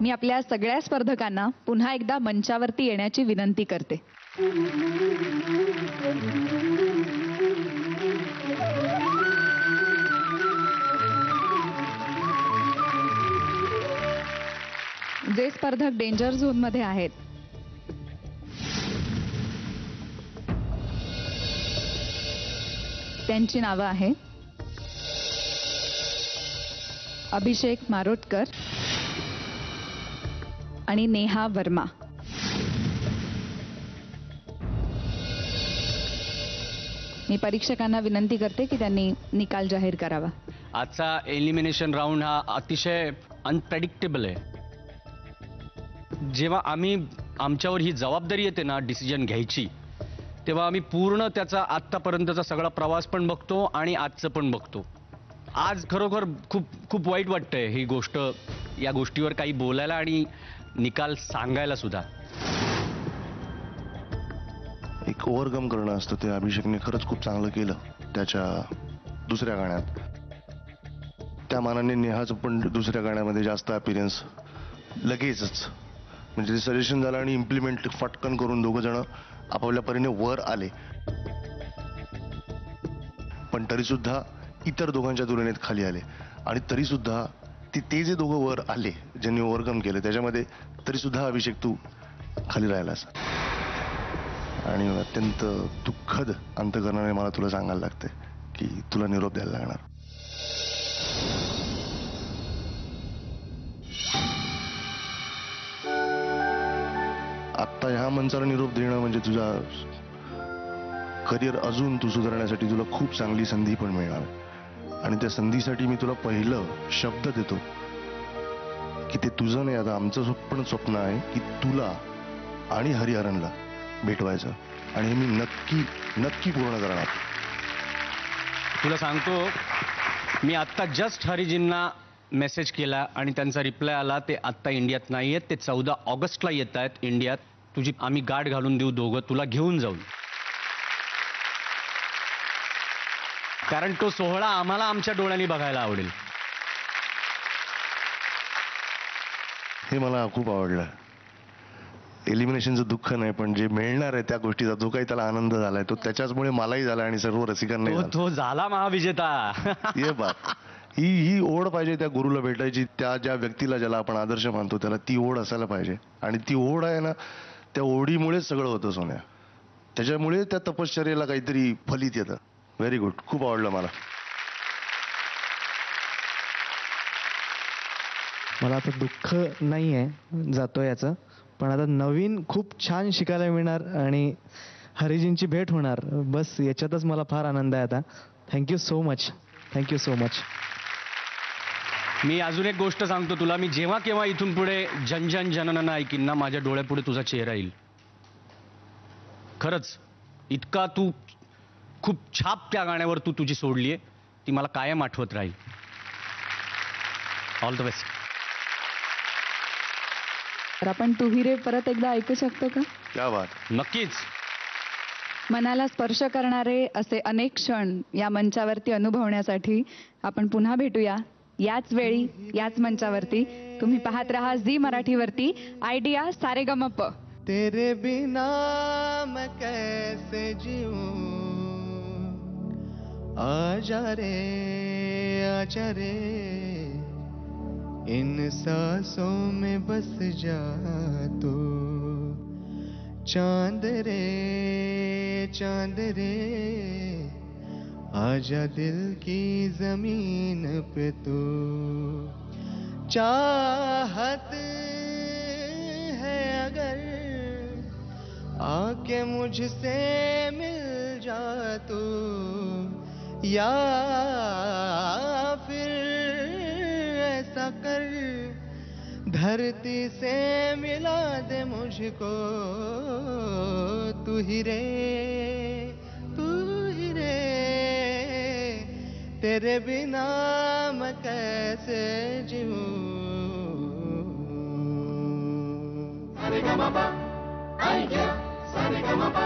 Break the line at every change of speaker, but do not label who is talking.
मी आपल्या सगळ्या स्पर्धकांना पुन्हा एकदा मंचावरती येण्याची विनंती करते. जे स्पर्धक डेंजर झोन मध्ये आहेत त्यांची नावं आहेत अभिषेक मारोटकर आणि नेहा वर्मा. मी परीक्षकांना विनंती करते की त्यांनी निकाल जाहीर करावा.
आजचा एलिमिनेशन राऊंड हा अतिशय अनप्रेडिक्टेबल आहे. जेव्हा आम्ही आमच्यावर ही जबाबदारी येते ना डिसिजन घ्यायची, तेव्हा आम्ही पूर्ण त्याचा आत्तापर्यंतचा सगळा प्रवास पण बघतो आणि आजचं पण बघतो. आज खरोखर खूप खूप वाईट वाटतंय ही गोष्ट, या गोष्टीवर काही बोलायला आणि निकाल सांगायला सुद्धा.
एक ओव्हरकम करणं असतं, ते अभिषेकने खरंच खूप चांगलं केलं त्याच्या दुसऱ्या गाण्यात. त्या मानाने नेहाचं पण दुसऱ्या गाण्यामध्ये जास्त अपीरियन्स लगेचच, म्हणजे सजेशन झालं आणि इम्प्लिमेंट फटकन करून दोघं जण आपापल्या परीने वर आले. पण तरी सुद्धा इतर दोघांच्या तुलनेत खाली आले. आणि तरी सुद्धा ते जे दोघं वर आले, ज्यांनी ओव्हरकम केलं, त्याच्यामध्ये तरी सुद्धा अभिषेक तू खाली राहिलास. आणि अत्यंत दुःखद अंतःकरणाने मला तुला सांगायला लागतंय की तुला निरोप द्यायला लागणार. आत्ता ह्या मंचाला निरोप देणं म्हणजे तुझा करिअर अजून तू सुधारण्यासाठी तुला खूप चांगली संधी पण मिळणार. आणि त्या संधीसाठी मी तुला पहिलं शब्द देतो की ते तुझं नाही, आता आमचं पण स्वप्न आहे की तुला आणि हरिहरनला भेटवायचं, आणि हे मी नक्की नक्की पूर्ण करणार.
तुला सांगतो, मी आत्ता जस्ट हरिजींना मेसेज केला आणि त्यांचा रिप्लाय आला. ते आत्ता इंडियात नाही आहेत, ते 14 ऑगस्टला येत आहेत इंडियात. तुझी आम्ही गाठ घालून देऊ दोघं, तुला घेऊन जाऊन. कारण तो सोहळा आम्हाला आमच्या डोळ्यांनी बघायला आवडेल.
हे मला खूप आवडलं. एलिमिनेशनचं दुःख नाही, पण जे मिळणार आहे त्या गोष्टीचा जो काही त्याला आनंद झालाय तो त्याच्याचमुळे मलाही झाला आणि सर्व रसिकांनाही.
तो झाला महाविजेता.
ये बात, ही ओढ पाहिजे त्या गुरुला भेटायची, त्या ज्या व्यक्तीला ज्याला आपण आदर्श मानतो त्याला ती ओढ असायला पाहिजे. आणि ती ओढ आहे ना, त्या ओढीमुळेच सगळं होतं सोन्या. त्याच्यामुळे त्या तपश्चर्याला काहीतरी फलित येतं. व्हेरी गुड, खूप आवडलं मला.
मला आता दुःख नाही आहे जातो याचं, पण आता नवीन खूप छान शिकायला मिळणार आणि हरिजींची भेट होणार, बस याच्यातच मला फार आनंद आहे आता. Thank you so much, thank you so much.
मी अजून एक गोष्ट सांगतो तुला, मी जेव्हा केव्हा इथून पुढे जनजन जननन ऐकीन ना, माझ्या डोळ्यापुढे तुझा चेहरा येईल. खरंच, इतका तू खूप छाप त्या गाण्यावर तू तुझी सोडलीये, ती मला कायम आठवत राहील. All the best.
तर आपण तू ही रे परत एकदा ऐकू शकतो का?
क्या बात.
नक्कीच.
मनाला स्पर्श करणारे असे अनेक क्षण या मंचावरती अनुभवण्यासाठी आपण पुन्हा भेटूया याच वेळी याच मंचावरती. तुम्ही पाहत रहा झी मराठीवरती आयडिया सारेगमप.
तेरे बिना मैं कैसे जीऊं, आजा रे इन सांसों में बस जा तू. चांद रे आजा दिल की जमीन पे तू. चाहत है अगर आके मुझसे मिल जा तू, या फिर ऐसा कर धरती से मिला दे मुझको. तू ही रे तेरे बिना मैं कैसे जीऊं.
सारेगमप, आइडिया सारेगमप.